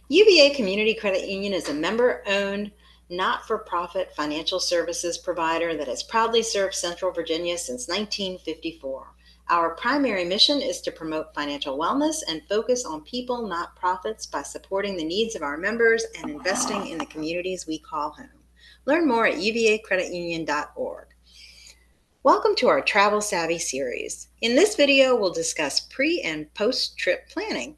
UVA Community Credit Union is a member-owned, not-for-profit financial services provider that has proudly served Central Virginia since 1954. Our primary mission is to promote financial wellness and focus on people, not profits, by supporting the needs of our members and investing in the communities we call home. Learn more at uvacreditunion.org. Welcome to our Travel Savvy series. In this video, we'll discuss pre- and post-trip planning.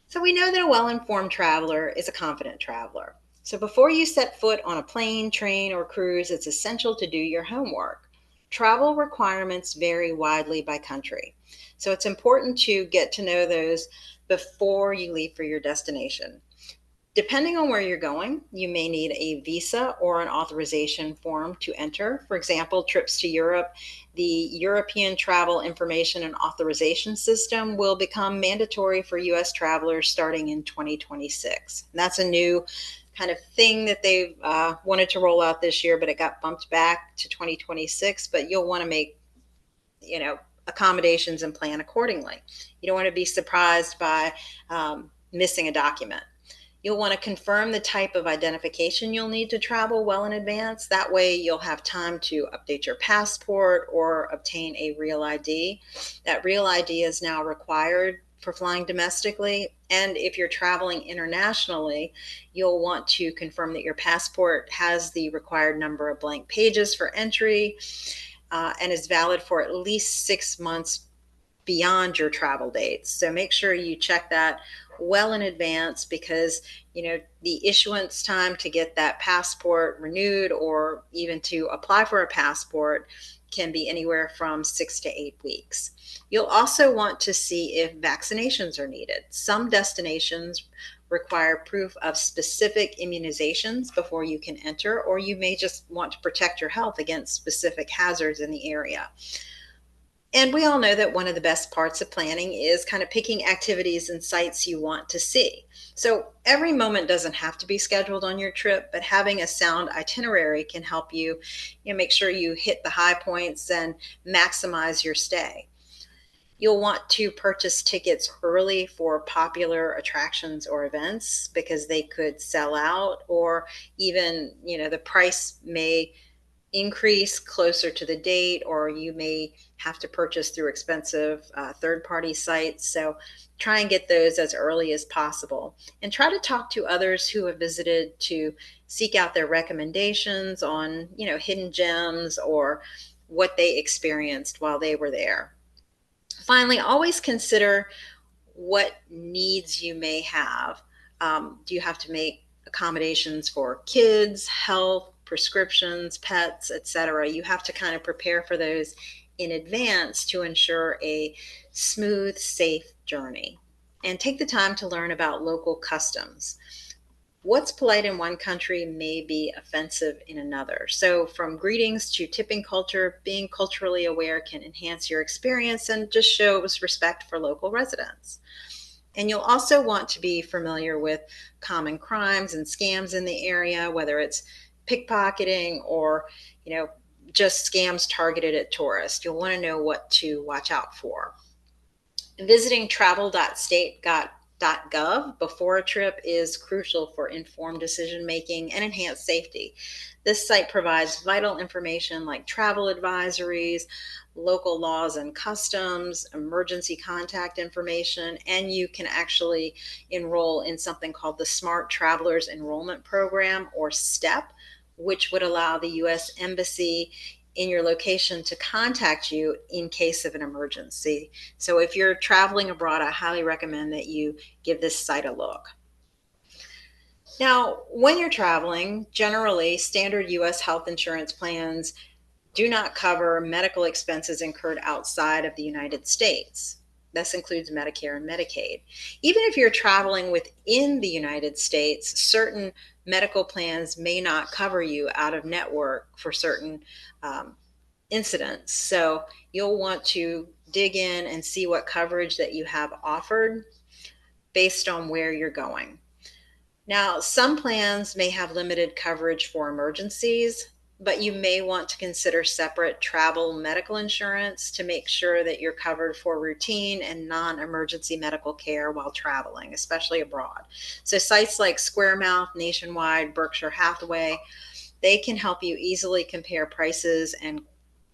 So we know that a well-informed traveler is a confident traveler. So before you set foot on a plane, train, or cruise, it's essential to do your homework. Travel requirements vary widely by country. So it's important to get to know those before you leave for your destination. Depending on where you're going, you may need a visa or an authorization form to enter. For example, trips to Europe, the European Travel Information and Authorization System will become mandatory for U.S. travelers starting in 2026. And that's a new kind of thing that they've wanted to roll out this year, but it got bumped back to 2026. But you'll want to make, accommodations and plan accordingly. You don't want to be surprised by missing a document. You'll want to confirm the type of identification you'll need to travel well in advance. That way you'll have time to update your passport or obtain a real ID. That real ID is now required for flying domestically. And if you're traveling internationally, you'll want to confirm that your passport has the required number of blank pages for entry and is valid for at least 6 months beyond your travel dates. So make sure you check that well in advance, because the issuance time to get that passport renewed or even to apply for a passport can be anywhere from 6 to 8 weeks. You'll also want to see if vaccinations are needed. Some destinations require proof of specific immunizations before you can enter, or you may just want to protect your health against specific hazards in the area. And we all know that one of the best parts of planning is kind of picking activities and sites you want to see. So every moment doesn't have to be scheduled on your trip, but having a sound itinerary can help you, make sure you hit the high points and maximize your stay. You'll want to purchase tickets early for popular attractions or events because they could sell out, or even, the price may increase closer to the date, or you may have to purchase through expensive third-party sites. So try and get those as early as possible, and try to talk to others who have visited to seek out their recommendations on hidden gems or what they experienced while they were there. Finally, always consider what needs you may have. Do you have to make accommodations for kids, health, prescriptions, pets, etc.? You have to kind of prepare for those in advance to ensure a smooth, safe journey. And take the time to learn about local customs. What's polite in one country may be offensive in another. So from greetings to tipping culture, being culturally aware can enhance your experience and just shows respect for local residents. And you'll also want to be familiar with common crimes and scams in the area, whether it's pickpocketing or, just scams targeted at tourists. You'll want to know what to watch out for. Visiting travel.state.gov before a trip is crucial for informed decision making and enhanced safety. This site provides vital information like travel advisories, local laws and customs, emergency contact information, and you can actually enroll in something called the Smart Travelers Enrollment Program, or STEP, which would allow the U.S. Embassy in your location to contact you in case of an emergency. So if you're traveling abroad, I highly recommend that you give this site a look. Now, when you're traveling, generally standard U.S. health insurance plans do not cover medical expenses incurred outside of the United States. This includes Medicare and Medicaid. Even if you're traveling within the United States, certain medical plans may not cover you out of network for certain incidents. So you'll want to dig in and see what coverage that you have offered based on where you're going. Now, some plans may have limited coverage for emergencies, but you may want to consider separate travel medical insurance to make sure that you're covered for routine and non-emergency medical care while traveling, especially abroad. So sites like SquareMouth, Nationwide, Berkshire Hathaway, they can help you easily compare prices and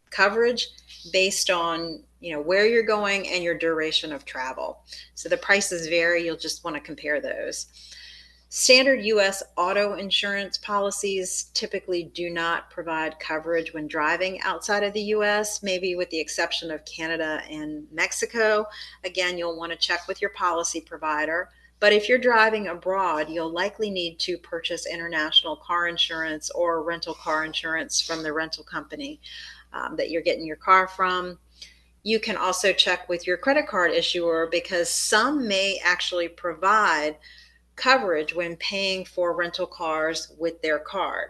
coverage based on where you're going and your duration of travel. So the prices vary. You'll just want to compare those. Standard U.S. auto insurance policies typically do not provide coverage when driving outside of the U.S., maybe with the exception of Canada and Mexico. Again, you'll want to check with your policy provider. But if you're driving abroad, you'll likely need to purchase international car insurance or rental car insurance from the rental company that you're getting your car from. You can also check with your credit card issuer because some may actually provide coverage when paying for rental cars with their card.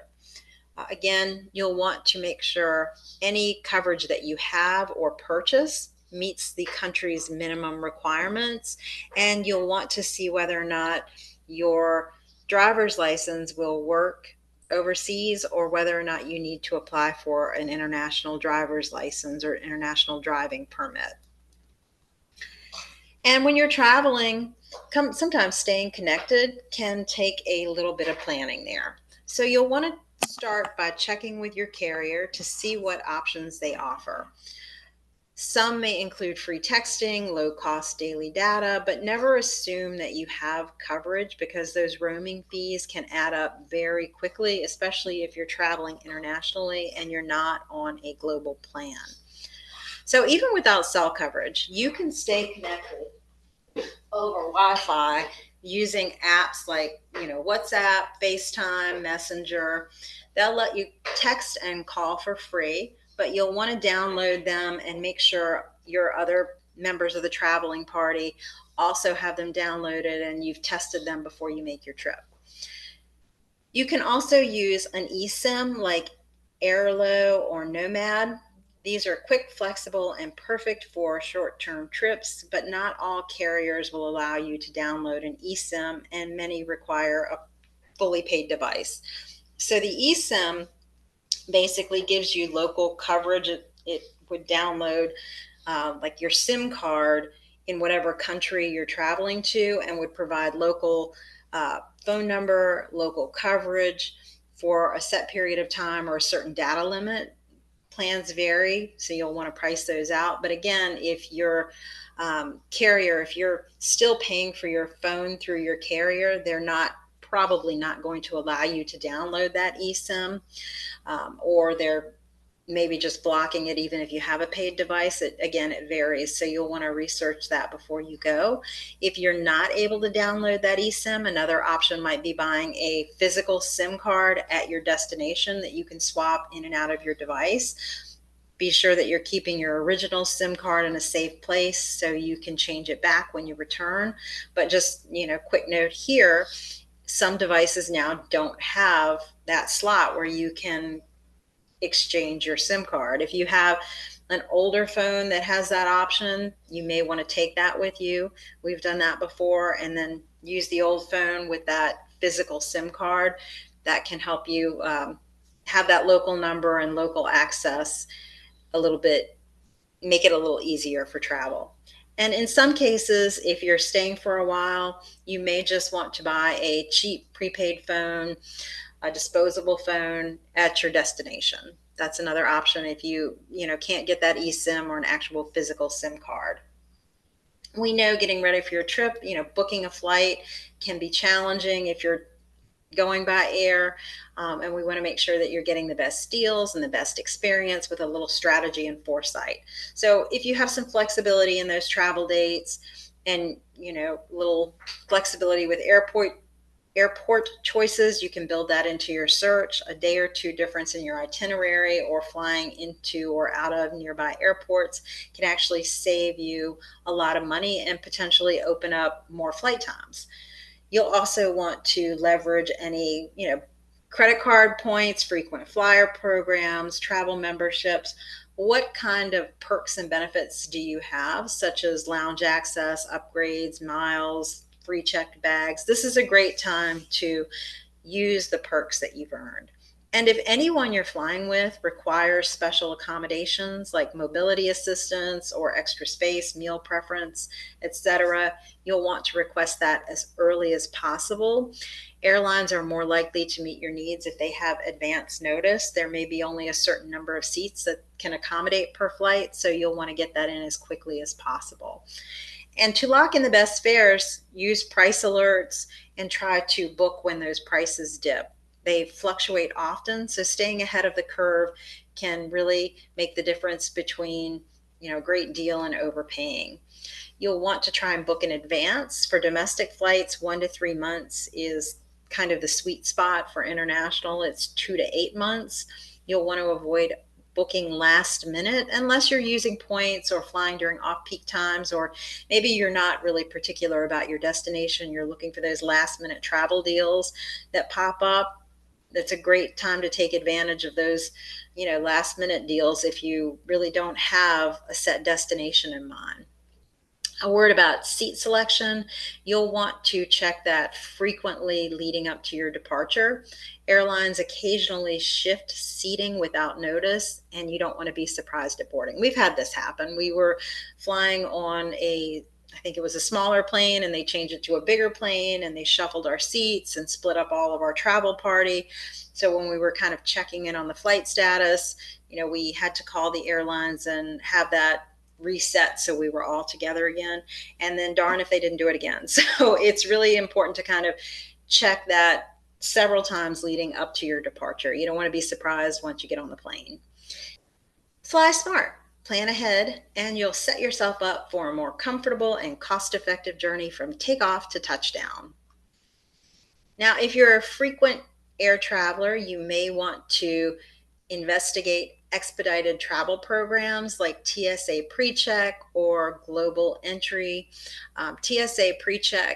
Again, you'll want to make sure any coverage that you have or purchase meets the country's minimum requirements, and you'll want to see whether or not your driver's license will work overseas or whether or not you need to apply for an international driver's license or international driving permit. And when you're traveling, sometimes staying connected can take a little bit of planning there. So you'll want to start by checking with your carrier to see what options they offer. Some may include free texting, low-cost daily data, but never assume that you have coverage because those roaming fees can add up very quickly, especially if you're traveling internationally and you're not on a global plan. So even without cell coverage, you can stay connected over Wi-Fi using apps like, WhatsApp, FaceTime, Messenger. They'll let you text and call for free, but you'll want to download them and make sure your other members of the traveling party also have them downloaded and you've tested them before you make your trip. You can also use an eSIM like Airlo or Nomad. These are quick, flexible, and perfect for short-term trips, but not all carriers will allow you to download an eSIM, and many require a fully paid device. So the eSIM basically gives you local coverage. It would download like your SIM card in whatever country you're traveling to and would provide local phone number, local coverage for a set period of time or a certain data limit. Plans vary, so you'll want to price those out. But again, if your carrier, if you're still paying for your phone through your carrier, they're probably not going to allow you to download that eSIM, or they're maybe just blocking it even if you have a paid device. Again, it varies, so you'll want to research that before you go. If you're not able to download that eSIM, another option might be buying a physical SIM card at your destination that you can swap in and out of your device. Be sure that you're keeping your original SIM card in a safe place so you can change it back when you return. But just, quick note here, some devices now don't have that slot where you can exchange your SIM card. If you have an older phone that has that option, you may want to take that with you. We've done that before, and then use the old phone with that physical SIM card. That can help you have that local number and local access a little bit, make it a little easier for travel. And in some cases, if you're staying for a while, you may just want to buy a cheap prepaid phone, a disposable phone at your destination. That's another option if you can't get that eSIM or an actual physical SIM card. We know getting ready for your trip, booking a flight can be challenging if you're going by air, and we want to make sure that you're getting the best deals and the best experience with a little strategy and foresight. So if you have some flexibility in those travel dates and little flexibility with airport choices, you can build that into your search. A day or two difference in your itinerary or flying into or out of nearby airports can actually save you a lot of money and potentially open up more flight times. You'll also want to leverage any, credit card points, frequent flyer programs, travel memberships. What kind of perks and benefits do you have, such as lounge access, upgrades, miles, free checked bags? This is a great time to use the perks that you've earned. And if anyone you're flying with requires special accommodations like mobility assistance or extra space, meal preference, etc., you'll want to request that as early as possible. Airlines are more likely to meet your needs if they have advance notice. There may be only a certain number of seats that can accommodate per flight, so you'll want to get that in as quickly as possible. And to lock in the best fares, use price alerts and try to book when those prices dip. They fluctuate often, so staying ahead of the curve can really make the difference between, a great deal and overpaying. You'll want to try and book in advance. For domestic flights, 1 to 3 months is kind of the sweet spot. For international, it's 2 to 8 months. You'll want to avoid booking last minute unless you're using points or flying during off-peak times, or maybe you're not really particular about your destination. You're looking for those last minute travel deals that pop up. That's a great time to take advantage of those, last minute deals if you really don't have a set destination in mind. A word about seat selection. You'll want to check that frequently leading up to your departure. Airlines occasionally shift seating without notice, and you don't want to be surprised at boarding. We've had this happen. We were flying on I think it was a smaller plane, and they changed it to a bigger plane, and they shuffled our seats and split up all of our travel party. So when we were kind of checking in on the flight status, we had to call the airlines and have that reset so we were all together again. And then darn if they didn't do it again. So it's really important to kind of check that several times leading up to your departure. You don't want to be surprised once you get on the plane. Fly smart. Plan ahead, and you'll set yourself up for a more comfortable and cost effective journey from takeoff to touchdown. Now, if you're a frequent air traveler, you may want to investigate expedited travel programs like TSA PreCheck or Global Entry. TSA PreCheck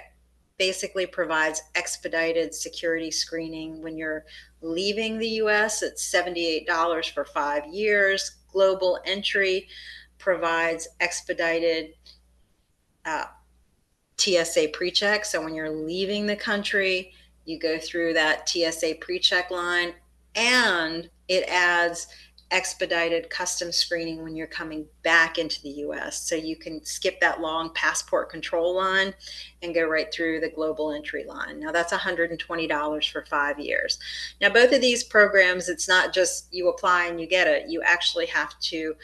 basically provides expedited security screening when you're leaving the US. It's $78 for 5 years. Global Entry provides expedited TSA PreCheck. So when you're leaving the country, you go through that TSA PreCheck line, and it adds expedited custom screening when you're coming back into the US. So you can skip that long passport control line and go right through the Global Entry line. Now that's $120 for 5 years. Now both of these programs, it's not just you apply and you get it. You actually have to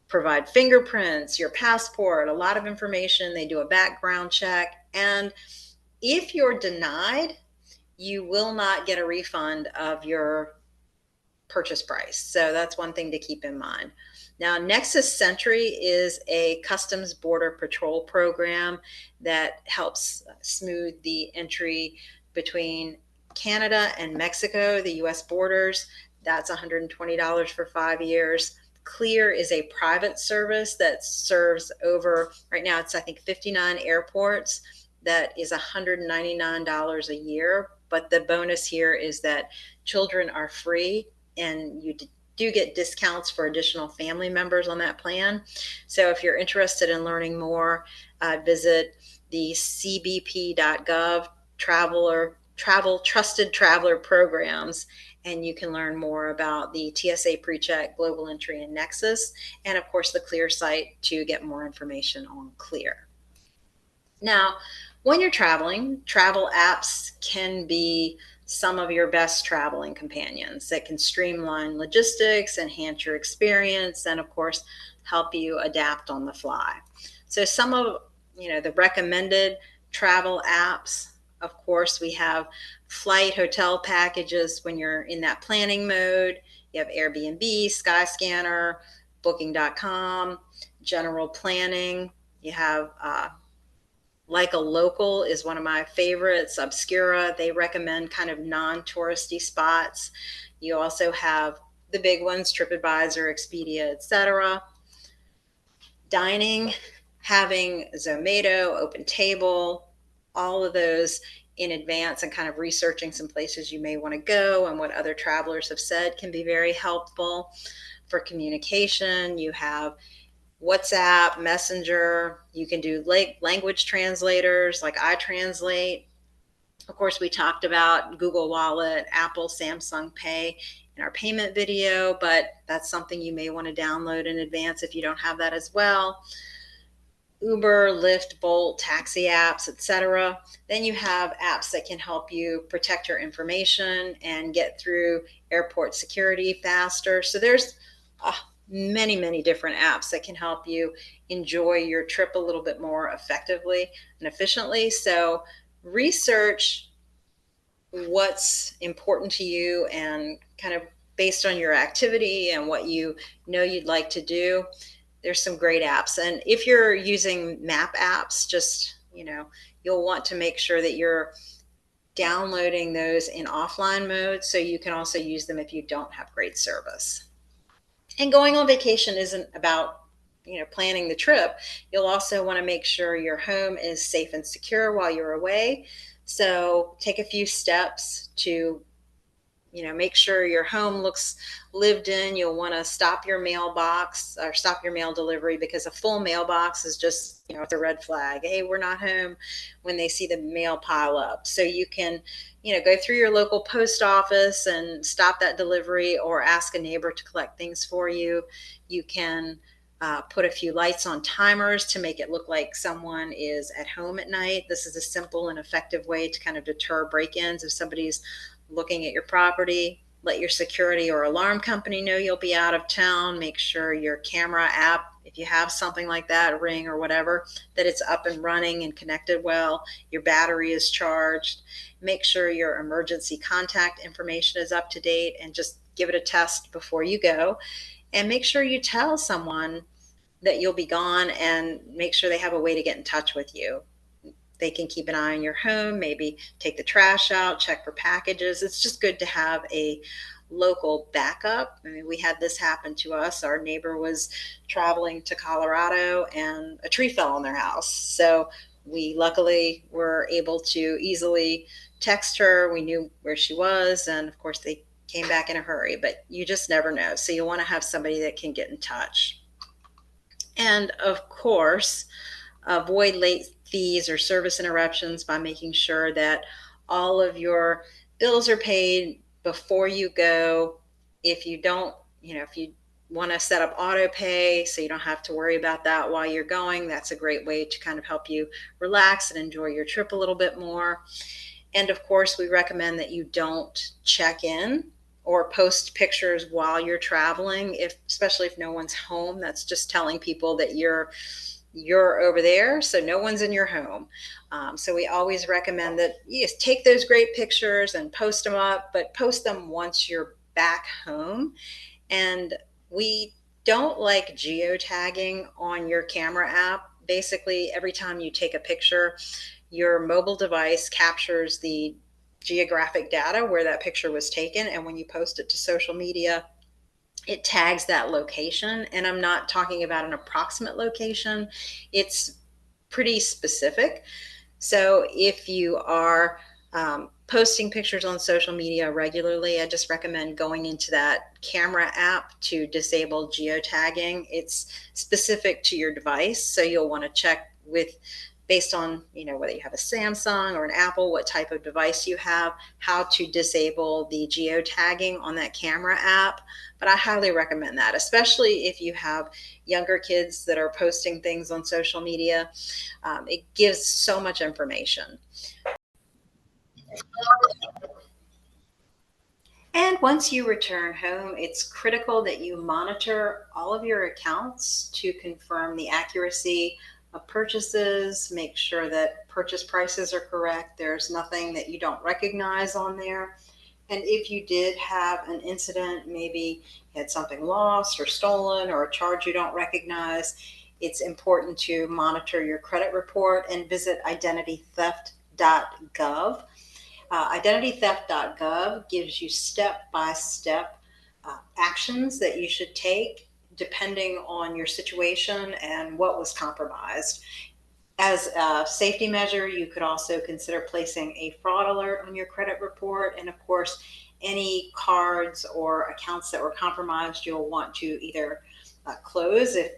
provide fingerprints, your passport, a lot of information. They do a background check. And if you're denied, you will not get a refund of your purchase price. So that's one thing to keep in mind. Now, Nexus Sentry is a Customs Border Patrol program that helps smooth the entry between Canada and Mexico, the US borders. That's $120 for 5 years. Clear is a private service that serves over, right now it's I think 59 airports. That is $199 a year. But the bonus here is that children are free, and you do get discounts for additional family members on that plan. So if you're interested in learning more, visit the cbp.gov travel trusted traveler programs, and you can learn more about the TSA PreCheck, Global Entry, and Nexus, and of course the Clear site to get more information on Clear. Now, when you're traveling, travel apps can be some of your best traveling companions that can streamline logistics, enhance your experience, and of course, help you adapt on the fly. So some of the recommended travel apps, of course, we have flight hotel packages when you're in that planning mode. You have Airbnb, Skyscanner, Booking.com, General Planning. You have Like a Local is one of my favorites. Obscura, they recommend kind of non-touristy spots. You also have the big ones, TripAdvisor, Expedia, etc. Dining, having Zomato, OpenTable, all of those in advance and kind of researching some places you may want to go and what other travelers have said can be very helpful. For communication, you have WhatsApp, Messenger. You can do language translators like iTranslate. Of course, we talked about Google Wallet, Apple, Samsung Pay in our payment video, but that's something you may want to download in advance if you don't have that as well. Uber, Lyft, Bolt, taxi apps, etc. Then you have apps that can help you protect your information and get through airport security faster. So there's many, many different apps that can help you enjoy your trip a little bit more effectively and efficiently. So research what's important to you and kind of based on your activity and what you know you'd like to do. There's some great apps. And if you're using map apps, just, you'll want to make sure that you're downloading those in offline mode so you can also use them if you don't have great service. And going on vacation isn't about, planning the trip. You'll also want to make sure your home is safe and secure while you're away. So take a few steps to make sure your home looks lived in. You'll want to stop your mailbox or stop your mail delivery, because a full mailbox is just, it's a red flag. Hey, we're not home, when they see the mail pile up. So you can, go through your local post office and stop that delivery, or ask a neighbor to collect things for you. You can put a few lights on timers to make it look like someone is at home at night. This is a simple and effective way to kind of deter break-ins. If somebody's looking at your property, let your security or alarm company know you'll be out of town. Make sure your camera app, if you have something like that, Ring or whatever, that it's up and running and connected well. Your battery is charged. Make sure your emergency contact information is up to date, and just give it a test before you go. And make sure you tell someone that you'll be gone, and make sure they have a way to get in touch with you. They can keep an eye on your home, maybe take the trash out, check for packages. It's just good to have a local backup. I mean, we had this happen to us. Our neighbor was traveling to Colorado and a tree fell on their house. So we luckily were able to easily text her. We knew where she was, and of course they came back in a hurry, but you just never know. So you want to have somebody that can get in touch. And of course, avoid late fees or service interruptions by making sure that all of your bills are paid before you go. If you don't, if you want to set up auto pay so you don't have to worry about that while you're going, that's a great way to kind of help you relax and enjoy your trip a little bit more. And of course, we recommend that you don't check in or post pictures while you're traveling, especially if no one's home. That's just telling people that you're over there, so no one's in your home. So we always recommend that you just take those great pictures and post them up, but post them once you're back home. And we don't like geotagging on your camera app. Basically, every time you take a picture, your mobile device captures the geographic data where that picture was taken, and when you post it to social media, it tags that location. And I'm not talking about an approximate location. It's pretty specific. So if you are posting pictures on social media regularly, I just recommend going into that camera app to disable geotagging. It's specific to your device, so you'll want to check based on whether you have a Samsung or an Apple, what type of device you have, how to disable the geotagging on that camera app. But I highly recommend that, especially if you have younger kids that are posting things on social media. It gives so much information. And once you return home, it's critical that you monitor all of your accounts to confirm the accuracy of purchases, make sure that purchase prices are correct. There's nothing that you don't recognize on there. And if you did have an incident, maybe you had something lost or stolen or a charge you don't recognize, it's important to monitor your credit report and visit identitytheft.gov. Identitytheft.gov gives you step-by-step actions that you should take depending on your situation and what was compromised. As a safety measure, you could also consider placing a fraud alert on your credit report. And of course, any cards or accounts that were compromised, you'll want to either close if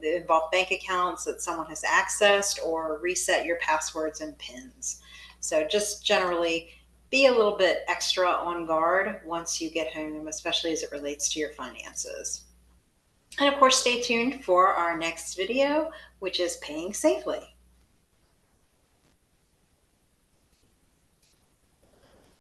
they involve bank accounts that someone has accessed, or reset your passwords and PINs. So just generally be a little bit extra on guard once you get home, especially as it relates to your finances. And of course, stay tuned for our next video, which is paying safely.